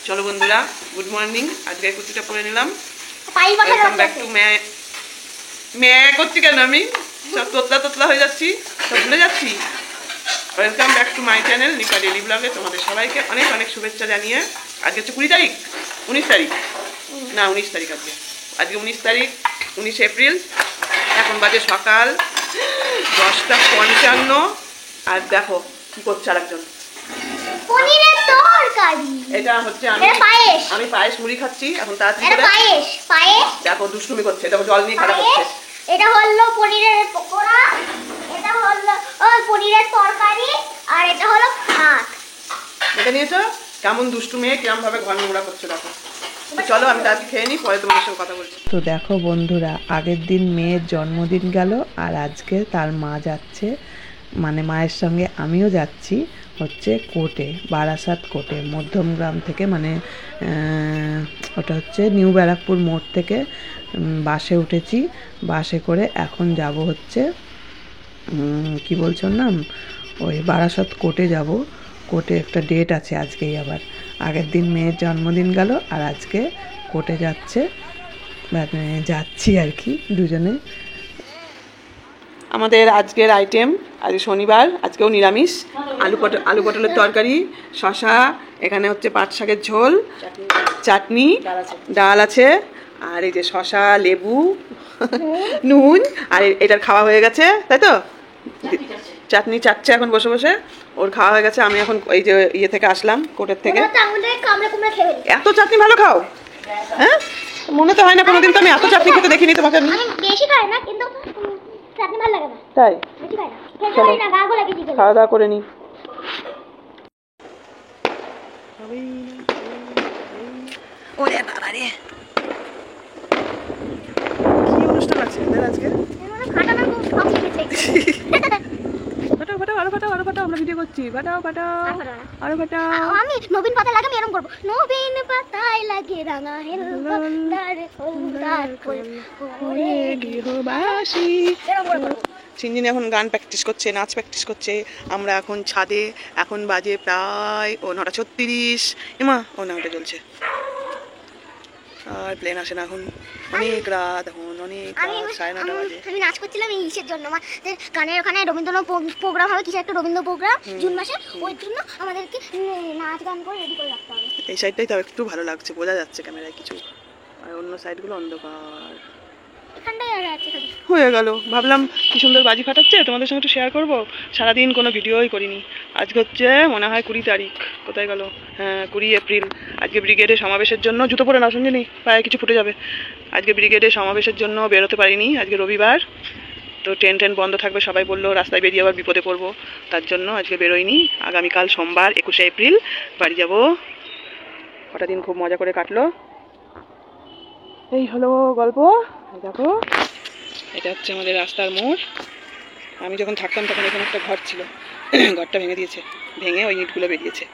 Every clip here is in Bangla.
চলো বন্ধুরা, গুড মর্নিং। আজকে কুচিটা পরে নিলাম। ওয়েলকাম ব্যাক টু মেয়ে করছি কেন আমি সব তোতলা হয়ে যাচ্ছি, সব ভুলে যাচ্ছি। Welcome back to my channel Nipa daily ব্লগে তোমাদের সবাইকে অনেক অনেক শুভেচ্ছা জানিয়ে আজকে হচ্ছে 20 তারিখ 19 তারিখ না 19 তারিখ আজকে 19 তারিখ 19 এপ্রিল। এখন বাজে সকাল 10:55। আর দেখো কি করছে আরেকজন, এটা হচ্ছে আমি পায়েস মুড়ি খাচ্ছি এখন। তাড়াতাড়ি দেখো দুষ্টুমি করছে, দেখো জল নিয়ে খেলা করছে। এটা হলো পনিরের পকোড়া, এটা হলো পনিরের তরকারি, আর এটা হলো ভাত। দেখে নিয়েছো কেমন দুষ্টু মেয়ে কিরম ভাবে ঘর নোংরা করছে। দেখো চলো আমি তাড়াতাড়ি খেয়ে নিই, পরে তোমাদের সঙ্গে কথা বলছি। তো দেখো বন্ধুরা, আগের দিন মেয়ের জন্মদিন গেল আর আজকে তার মা যাচ্ছে, মানে মায়ের সঙ্গে আমিও যাচ্ছি হচ্ছে কোর্টে, বারাসাত কোর্টে, মধ্যমগ্রাম থেকে, মানে ওটা হচ্ছে নিউ ব্যারাকপুর মোড় থেকে বাসে উঠেছি। বাসে করে এখন যাব হচ্ছে কি বলছো নাম, ওই বারাসাত কোর্টে যাব। কোর্টে একটা ডেট আছে আজকেই, আবার আগের দিন মেয়ের জন্মদিন গেল আর আজকে কোর্টে যাচ্ছি আর কি দুজনে। আমাদের আজকের আইটেম, আজ শনিবার, আজকেও নিরামিষ। আলু পটলের তরকারি, শশা, এখানে হচ্ছে পাট শাকের ঝোল, চাটনি, ডাল আছে, আর এই যে শশা, লেবু, নুন। আর এটার খাওয়া হয়ে গেছে, তাই তো? চাটনি চাটছে এখন বসে বসে, ওর খাওয়া হয়ে গেছে। আমি এখন এই যে ইয়ে থেকে আসলাম, কোর্টের থেকে। এত চাটনি ভালো খাও? হ্যাঁ, মনে তো হয় না কোনোদিন তো আমি এত চাটনি খেতে দেখিনি তোমাকে। আমি বেশি খাই না, কিন্তু চাটনি ভালো লাগে না। তাই বেশি খাই না, খেতে হয় না, গা গোলা বেশি খাই। খাওয়া দাওয়া করে নি। ওরে বাবা রে, কি অনুষ্ঠান আছে এদের আজকে? ফাটানো খুব শখ লেগেছে। আরো ফাটাও, আমরা ভিডিও করছি। ফাটাও আরো ফাটাও। আমি নবীন পাতা লাগে, আমি এরকম করবো। নবীন পাতায় লাগে রাঙা হেলদার ফুলদার ফুল ওরে গৃহবাসী। সিনজিনি এখন গান প্র্যাকটিস করছে, নাচ প্র্যাকটিস করছে। আমরা এখন ছাদে, এখন বাজে প্রায় 9:36। এমা ও নামটা চলছে, আর প্লেন আসে না এখন, অনেক রাত, এখন অনেক রাত, 9:30 বাজে। আমি নাচ করছিলাম এই ইসের জন্য, আমাদের গানের ওখানে রবীন্দ্রনাথ প্রোগ্রাম হবে, কিছু একটা রবীন্দ্র প্রোগ্রাম জুন মাসে, ওই জন্য আমাদেরকে নাচ গান করে রেডি করে রাখতে হবে। এই সাইডটাই তো একটু ভালো লাগছে, বোঝা যাচ্ছে ক্যামেরায় কিছু, আর অন্য সাইডগুলো অন্ধকার। এখানটাই আছে খালি হয়ে গেল। ভাবলাম কি সুন্দর বাজি ফাটাচ্ছে, তোমাদের সঙ্গে একটু শেয়ার করবো। সারাদিন কোনো ভিডিওই করিনি। আজকে হচ্ছে মনে হয় 20 তারিখ, কোথায় গেল? হ্যাঁ 20 এপ্রিল। আজকে ব্রিগেডের সমাবেশের জন্য, জুতো পরে না শুনছিনি, পায়ে কিছু ফুটে যাবে। আজকে ব্রিগেডের সমাবেশের জন্য বেরোতে পারিনি, আজকে রবিবার তো ট্রেন বন্ধ থাকবে, সবাই বললো রাস্তায় বেরিয়ে আবার বিপদে পড়বো, তার জন্য আজকে বেরোয়নি। আগামীকাল সোমবার 21 এপ্রিল বাড়ি যাব। কটা দিন খুব মজা করে কাটলো। এই হলো গল্প। দেখো এটা হচ্ছে আমাদের রাস্তার মোড়। আমি যখন থাকতাম তখন এখানে একটা ঘর ছিল, ঘরটা ভেঙে দিয়েছে, ভেঙে ওই ইটগুলো বেরিয়েছে।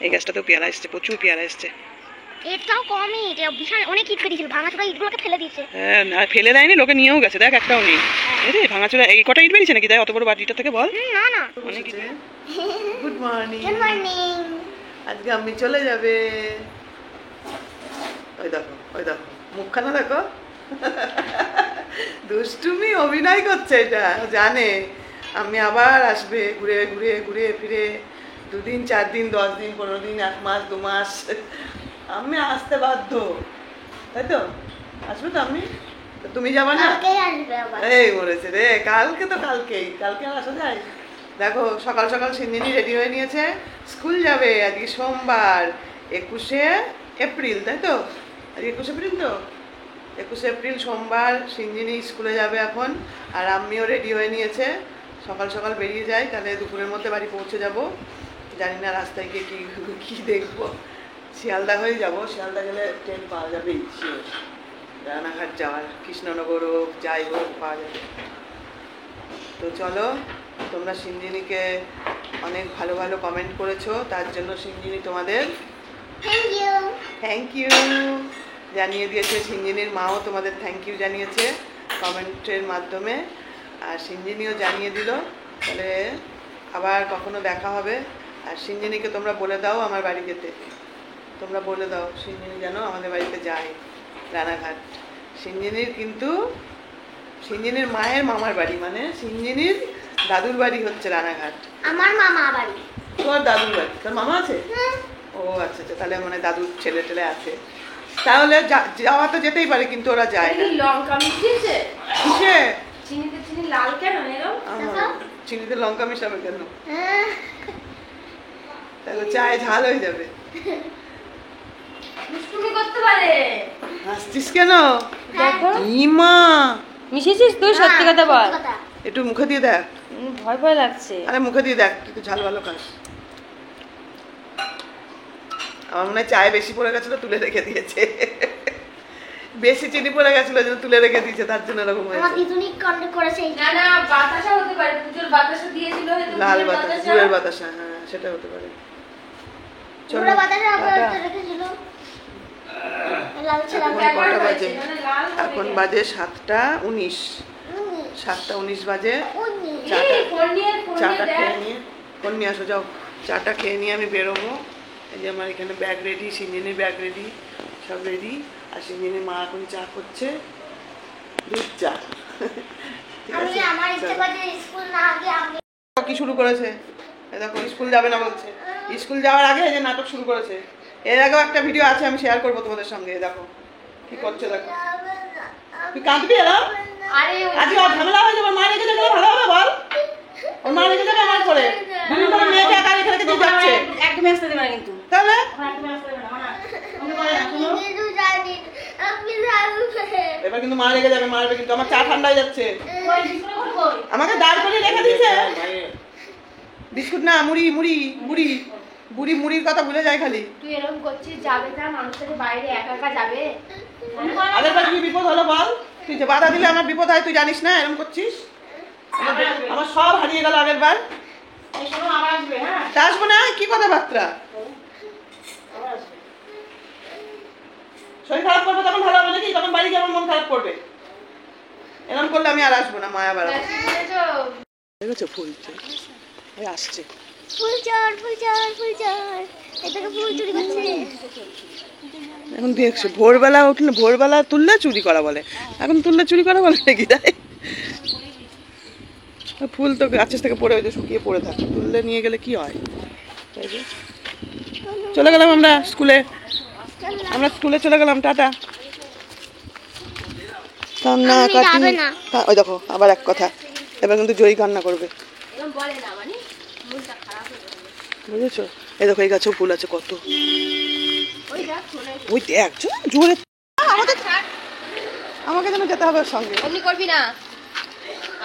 এই গাছটাতেও পেয়ারা এসছে, প্রচুর পেয়ারা এসছে। এটাও কমই, এটা বিশাল অনেক ইট বেরিয়েছিল, ভাঙাচোরা ইটগুলোকে ফেলে দিয়েছে। হ্যাঁ, ফেলে দেয়নি, লোকে নিয়েও গেছে। দেখ একটাও নেই। এই রে ভাঙাচোরা এই কটা ইট বেরিয়েছে নাকি? দেখ অত বড় বাড়িটা থেকে বল। না না, অনেক ইট। Good morning. Good morning. আজকে আমি চলে যাবে। ওই দেখো মুখখানা দেখো, দুষ্টুমি অভিনয় করছে, এটা জানে আমি আবার আসবে, ঘুরে ঘুরে ঘুরে ফিরে 2 দিন 4 দিন 10 দিন 15 দিন 1 মাস 2 মাস আমি আসতে বাধ্য, তাই তো? আসবে তো আমি, তুমি যাবা না? এই বলেছে রে, কালকে তো কালকে আর আসা যায়? দেখো সকাল সকাল সিনজিনি রেডি হয়ে নিয়েছে, স্কুল যাবে। আজকে সোমবার 21 এপ্রিল, তাই তো? আজকে 21 এপ্রিল তো, 21 এপ্রিল সোমবার। সিনজিনি স্কুলে যাবে এখন, আর আম্মিও রেডি হয়ে নিয়েছে। সকাল সকাল বেরিয়ে যাই, তাহলে দুপুরের মধ্যে বাড়ি পৌঁছে যাব। জানি না রাস্তায় গিয়ে কী দেখবো। শিয়ালদা হয়ে যাব, শিয়ালদা গেলে ট্রেন পাওয়া যাবে, রানাঘাট যাওয়ার, কৃষ্ণনগর হোক যাই হোক পাওয়া যাবে। তো চলো, তোমরা সিনজিনিকে অনেক ভালো ভালো কমেন্ট করেছো, তার জন্য সিনজিনি তোমাদের থ্যাংক ইউ জানিয়ে দিয়েছে। সিনজিনির মাও তোমাদের থ্যাংক ইউ জানিয়েছে কমেন্টের মাধ্যমে, আর সিনজিনিও জানিয়ে দিল। তাহলে আবার কখনো দেখা হবে। আর সিঞ্জিনিকে তোমরা বলে দাও আমার বাড়ি যেতে, তোমরা বলে দাও সিঞ্জিনি যেন আমাদের বাড়িতে যায় রানাঘাট। সিঞ্জিনির কিন্তু সিঞ্জিনির মায়ের মামার বাড়ি, মানে সিঞ্জিনির দাদুর বাড়ি হচ্ছে রানাঘাট। আমার মামা বাড়ি। তোর দাদুর বাড়ি, তোর মামা আছে? ও আচ্ছা আচ্ছা, তাহলে মানে দাদুর ছেলে টেলে আছে, তাহলে যাওয়া তো যেতেই পারে, কিন্তু ওরা যায় না। লঙ্কা মিশিয়েছে কিসে? চিনিতে চিনি লাল কেন এরকম? চিনিতে লঙ্কা মিশাবে কেন? তাহলে চায়ে ঝাল হয়ে যাবে। দুষ্টুমি করতে পারে। হাসছিস কেন? দেখো ইমা, মিশিয়েছিস তুই? সত্যি কথা বল। একটু মুখে দিয়ে দেখ। ভয় ভয় লাগছে। আরে মুখে দিয়ে দেখ, তুই তো ঝাল ভালো খাস। আমার মনে হয় চায়ে বেশি পড়ে গেছিল, তুলে রেখে দিয়েছে। বেশি চিনি পড়ে গেছিল, যেন তুলে রেখে দিয়েছে, তার জন্য এরকম আমার হয়েছে। দিদুনি কন্ট্যাক্ট করেছে। না না, বাতাসা হতে পারে, পুজোর বাতাসা দিয়েছিল হয়তো। লাল বাতাসা, গুড়ের বাতাসা, হ্যাঁ সেটা হতে পারে। চলো, পুরো বাতাসা টাটা। রেখেছিল। লাল ছিল। এখন কটা বাজে? এখন বাজে 7:19। 7:19 বাজে। চাটা খেয়ে নিয়ে, ফোন নিয়ে আসো যাও, চাটা খেয়ে নিয়ে আমি বেরোবো। এই যে আমার এখানে ব্যাগ রেডি, সিঞ্জিনির ব্যাগ রেডি, সব রেডি। আর সিঞ্জিনির মা এখন চা করছে, দুধ চা। ঠিক আমি আছে, আমার ইচ্ছে করে স্কুল না আগে আমি কি শুরু করেছে? এই দেখো স্কুল যাবে না বলছে। স্কুল যাওয়ার আগে এই যে নাটক শুরু করেছে। এর আগেও একটা ভিডিও আছে, আমি শেয়ার করবো তোমাদের সঙ্গে। এই দেখো কি করছে, দেখো। তুই কাঁদবি এরা? আরে আজকে ওর ঝামেলা হয়ে যাবে, মা রেখে যাবে, ভালো হবে বল? ওর মা রেখে যাবে আমার করে, বিভিন্ন করে মেয়েকে একা রেখে রেখে দিয়ে যাচ্ছে। একদমই আসতে দেবে না কিন্তু। তাহলে একদমই আসতে দেবে না, মানা। আমি বলে না, শুনো। কিছু জানি আমি জানি এবার কিন্তু মা রেখে যাবে, মারবে কিন্তু। আমার চা ঠান্ডা হয়ে যাচ্ছে। কই বিস্কুট করে কই? আমাকে দাঁড় করে রেখে দিয়েছে। বিস্কুট না, মুড়ি, মুড়ি, বুড়ি, বুড়ি, মুড়ির কথা ভুলে যায় খালি। তুই এরকম করছিস, যাবে না মানুষের বাইরে একা একা যাবে? আগের বার কি বিপদ হলো বল? তুই যে বাধা দিলে আমার বিপদ হয়, তুই জানিস না? এরকম করছিস। আমার সব হারিয়ে গেল আগের বার। এই শোনো, আবার আসবে। হ্যাঁ, তা আসবো না, কি কথাবার্তা? আবার আসবে। শরীর খারাপ করবে তখন ভালো হবে নাকি? তখন বাড়ি যাবো, মন খারাপ করবে। এরকম করলে আমি আর আসবো না, মায়া আবার আসবে। দেখেছো ফুলছে, এই আসছে। ফুল চোর ফুল চোর ফুল চোর এটাকে ফুল চুরি করছে। এখন দেখছো ভোরবেলা উঠলে, ভোরবেলা তুললে চুরি করা বলে, এখন তুললে চুরি করা বলে নাকি? তাই ফুল তো গাছের থেকে পড়ে, ওই যে শুকিয়ে পড়ে থাকে, তুললে নিয়ে গেলে কি হয়? তাই যে চলে গেলাম আমরা স্কুলে, আমরা স্কুলে চলে গেলাম, টাটা। কান্না আমি কাটি, যাবে না। ওই দেখো আবার এক কথা, এবার কিন্তু জয়ী কান্না করবে, এরকম বলে না, মানে মনটা খারাপ হয়ে যাবে। বুঝেছো? এই দেখো এই গাছেও ফুল আছে কত, ওই দেখ শোনে। ওই দেখ জোরে। আমাদের আমাকে যেন যেতে হবে ওর সঙ্গে। অমনি করবি না,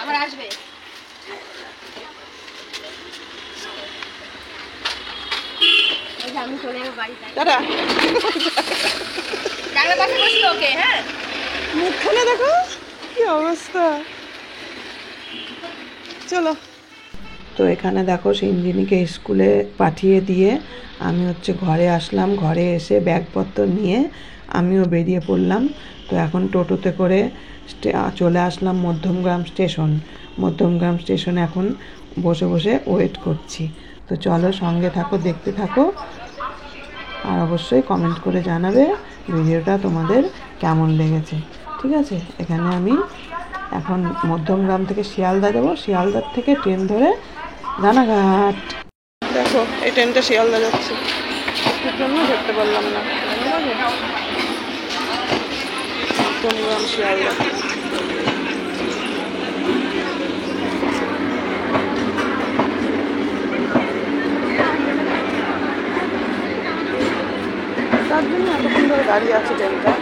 আবার আসবে। এই যে আমি চলে যাবো বাড়ি, তাই টাটা। জানলার পাশে বসলো ওকে। হ্যাঁ, মুখখানে দেখো কি অবস্থা। চলো। তো এখানে দেখো সিঞ্জিনিকে স্কুলে পাঠিয়ে দিয়ে আমি হচ্ছে ঘরে আসলাম। ঘরে এসে ব্যাগপত্র নিয়ে আমিও বেরিয়ে পড়লাম। তো এখন টোটোতে করে চলে আসলাম মধ্যমগ্রাম স্টেশন। মধ্যমগ্রাম স্টেশনে এখন বসে বসে ওয়েট করছি। তো চলো, সঙ্গে থাকো, দেখতে থাকো, আর অবশ্যই কমেন্ট করে জানাবে ভিডিওটা তোমাদের কেমন লেগেছে। ঠিক আছে, এখানে আমি এখন মধ্যমগ্রাম থেকে শিয়ালদা যাবো, শিয়ালদার থেকে ট্রেন ধরে রানাঘাট। দেখো এই ট্রেনটা শিয়ালদা যাচ্ছে, এর জন্য ধরতে পারলাম না। মধ্যমগ্রাম শিয়ালদা। তার জন্য এতক্ষণ ধরে দাঁড়িয়ে আছে ট্রেনটা।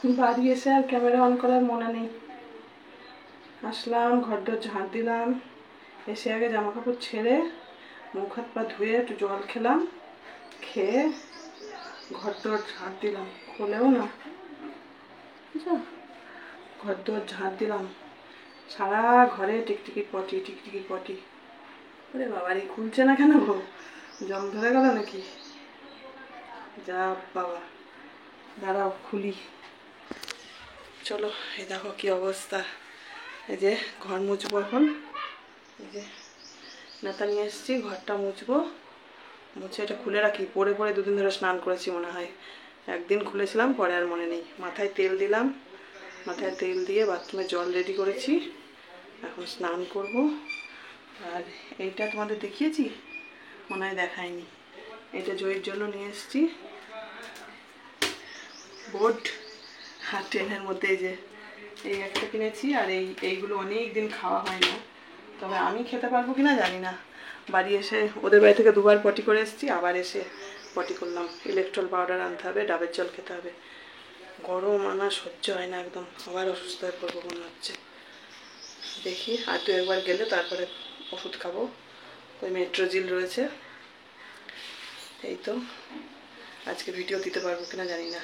বাড়ি এসে আর ক্যামেরা অন করার মনে নেই। আসলাম, ঘরদোর ঝাঁট দিলাম, এসে আগে জামা কাপড় ছেড়ে মুখ হাত পা ধুয়ে একটু জল খেলাম, খেয়ে ঘরদোর ঝাঁট দিলাম, খোলেও না, বুঝছো? ঘরদোর ঝাঁট দিলাম, সারা ঘরে টিকটিকি পটি টিকটিকি পটি। ওরে বাবারি, খুলছে না কেন গো? জং ধরে গেল নাকি? যা বাবা, দাঁড়াও খুলি। চলো, এই দেখো কি অবস্থা। এই যে ঘর মুছবো এখন, এই যে নেতা নিয়ে এসেছি, ঘরটা মুছবো। মুছে এটা খুলে রাখি, পরে পরে দুদিন ধরে স্নান করেছি মনে হয়, একদিন খুলেছিলাম, পরে আর মনে নেই। মাথায় তেল দিলাম, মাথায় তেল দিয়ে বাথরুমে জল রেডি করেছি, এখন স্নান করব। আর এইটা তোমাদের দেখিয়েছি মনে হয়, দেখায়নি। এটা জয়ের জন্য নিয়ে এসেছি বোর্ড, আর ট্রেনের মধ্যে এই যে এই একটা কিনেছি। আর এইগুলো অনেক দিন খাওয়া হয় না, তবে আমি খেতে পারবো কিনা জানি না। বাড়ি এসে ওদের বাড়ি থেকে দুবার পটি করে এসেছি, আবার এসে পটি করলাম। ইলেকট্রল পাউডার আনতে হবে, ডাবের জল খেতে হবে। গরম আনা সহ্য হয় না একদম, আবার অসুস্থ হয়ে পড়বো মনে হচ্ছে। দেখি আর দু একবার গেলে তারপরে ওষুধ খাবো। ওই মেট্রোজিল রয়েছে। এই তো, আজকে ভিডিও দিতে পারবো কিনা জানি না।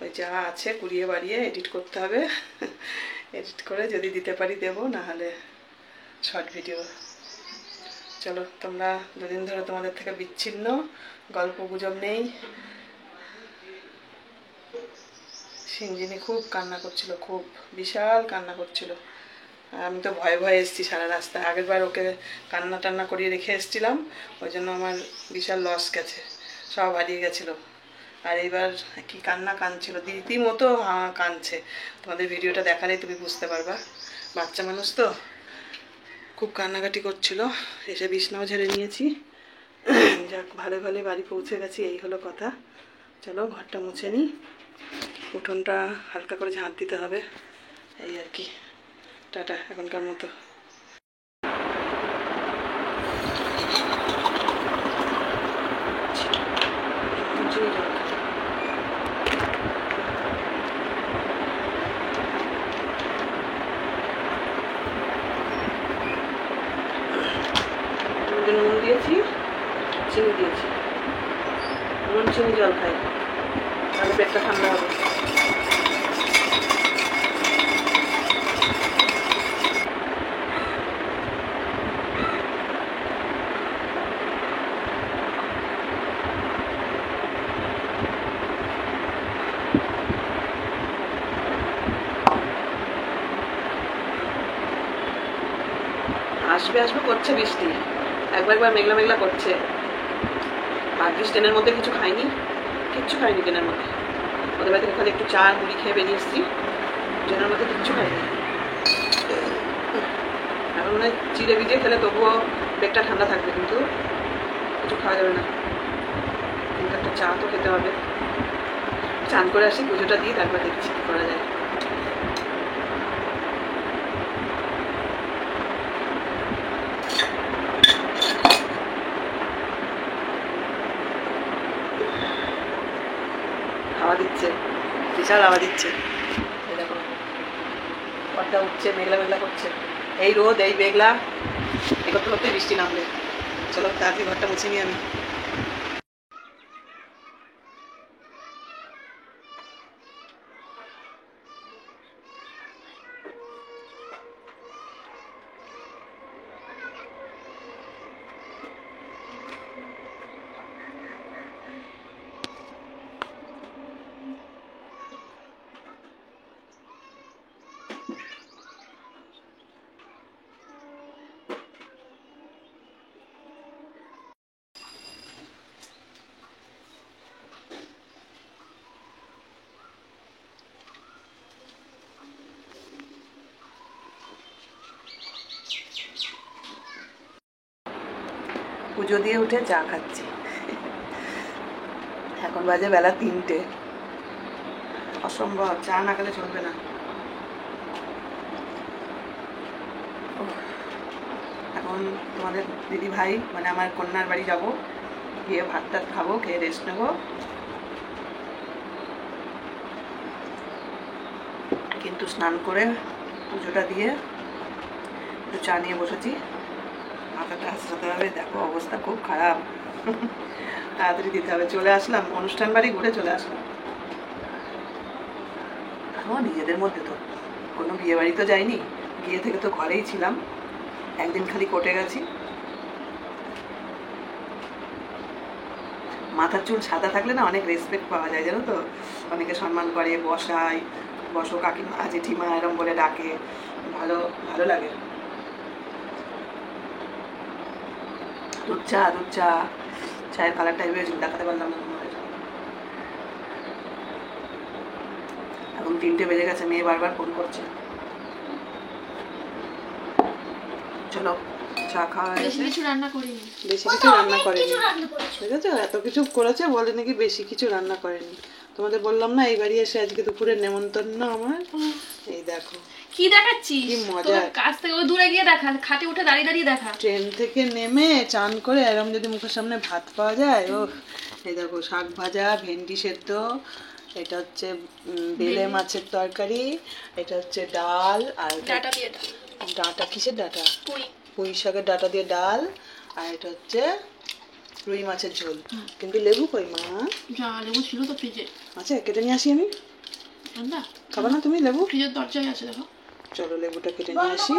ওই যা আছে কুড়িয়ে বাড়িয়ে এডিট করতে হবে, এডিট করে যদি দিতে পারি দেবো, নাহলে শর্ট ভিডিও। চলো, তোমরা দুদিন ধরে তোমাদের থেকে বিচ্ছিন্ন, গল্প গুজব নেই। সিঞ্জিনি খুব কান্না করছিল, খুব বিশাল কান্না করছিল। আমি তো ভয়ে ভয়ে এসেছি সারা রাস্তা। আগের বার ওকে কান্না টান্না করিয়ে রেখে এসেছিলাম, ওই জন্য আমার বিশাল লস গেছে, সব হারিয়ে গেছিলো। আর এইবার কি কান্না কাঁদছিল, রীতিমতো কাঁদছে। তোমাদের ভিডিওটা দেখালেই তুমি বুঝতে পারবা, বাচ্চা মানুষ তো, খুব কান্নাকাটি করছিল। এসে বিছনাও ঝেড়ে নিয়েছি। যাক, ভালো ভালো বাড়ি পৌঁছে গেছি, এই হলো কথা। চলো ঘরটা মুছে নিই, উঠোনটা হালকা করে ঝাঁট দিতে হবে, এই আর কি। টাটা এখনকার মতো। নুন দিয়েছি, চিনি দিয়েছি, নুন চিনি জল খাই, তাহলে পেটটা ঠান্ডা হবে। আসবে আসবে করছে বৃষ্টি, একবার একবার মেঘলা মেঘলা করছে। ভাগ্যিস ট্রেনের মধ্যে কিছু খাইনি, কিচ্ছু খাইনি ট্রেনের মধ্যে। ওদের বাড়ি থেকে খালি একটু চা মুড়ি খেয়ে বেরিয়ে এসেছি, ট্রেনের মধ্যে কিচ্ছু খাইনি। এখন মনে হয় চিড়ে ভিজিয়ে খেলে তবুও পেটটা ঠান্ডা থাকবে, কিন্তু কিছু খাওয়া যাবে না। কিন্তু একটা চা তো খেতে হবে। চান করে আসি, পুজোটা দিয়ে তারপর দেখছি কী করা যায়। হাওয়া দিচ্ছে, বিশাল হাওয়া দিচ্ছে। এই দেখো পর্দা উঠছে, মেঘলা মেঘলা করছে। এই রোদ, এই মেঘলা, এই করতে করতে বৃষ্টি নামবে। চলো তাড়াতাড়ি ঘরটা মুছে নিই আমি। পুজো দিয়ে উঠে চা খাচ্ছি। এখন বাজে বেলা 3টে, অসম্ভব, চা না খেলে চলবে না। এখন তোমাদের দিদি ভাই মানে আমার কন্যার বাড়ি যাব, গিয়ে ভাত টাত খাবো, খেয়ে রেস্ট নেবো। একটু স্নান করে পুজোটা দিয়ে একটু চা নিয়ে বসেছি। মাথাটা আসতে হবে, দেখো অবস্থা খুব খারাপ। তাড়াতাড়ি দিতে হবে। চলে আসলাম অনুষ্ঠান বাড়ি, ঘুরে চলে আসলাম। আমার নিজেদের মধ্যে তো কোনো বিয়ে বাড়ি তো যাইনি, বিয়ে থেকে তো ঘরেই ছিলাম, একদিন খালি কোর্টে গেছি। মাথার চুল সাদা থাকলে না অনেক রেসপেক্ট পাওয়া যায়, জানো তো, অনেকে সম্মান করে, বসায়, বসো কাকিমা জেঠিমা এরম বলে ডাকে, ভালো ভালো লাগে। দুধ চা চায়ের কালারটা এবার দেখাতে পারলাম না তোমাদের। এখন 3টে বেজে গেছে, মেয়ে বারবার ফোন করছে। চলো চা খাওয়া বেশি হয়েছে। কিছু রান্না করিনি। বেশি কিছু রান্না করেনি, ঠিক আছে? এত কিছু করেছে, বলে নাকি বেশি কিছু রান্না করেনি। তোমাদের বললাম না এই বাড়ি এসে আজকে দুপুরের নেমন্তন্ন আমার। এই দেখো কি দেখাচ্ছিস? কি মজা। তোর কাছ থেকে ওই দূরে গিয়ে দেখা, খাটে উঠে দাঁড়িয়ে দাঁড়িয়ে দেখা। ট্রেন থেকে নেমে চান করে এরম যদি মুখের সামনে ভাত পাওয়া যায়, ও এই দেখো শাক ভাজা, ভেন্ডি সেদ্ধ, এটা হচ্ছে বেলে মাছের তরকারি, এটা হচ্ছে ডাল, আর ডাটা দিয়ে ডাল। ডাঁটা, কিসের ডাঁটা? পুঁই। পুঁই শাকের ডাঁটা দিয়ে ডাল, আর এটা হচ্ছে রুই মাছের ঝোল। কিন্তু লেবু কই মা? যা লেবু ছিল তো ফ্রিজে। আচ্ছা কেটে নিয়ে আসি আমি। ঠান্ডা খাবে না তুমি লেবু? ফ্রিজের দরজায় আছে দেখো। চলো লেবুটা কেটে নিয়ে আসি।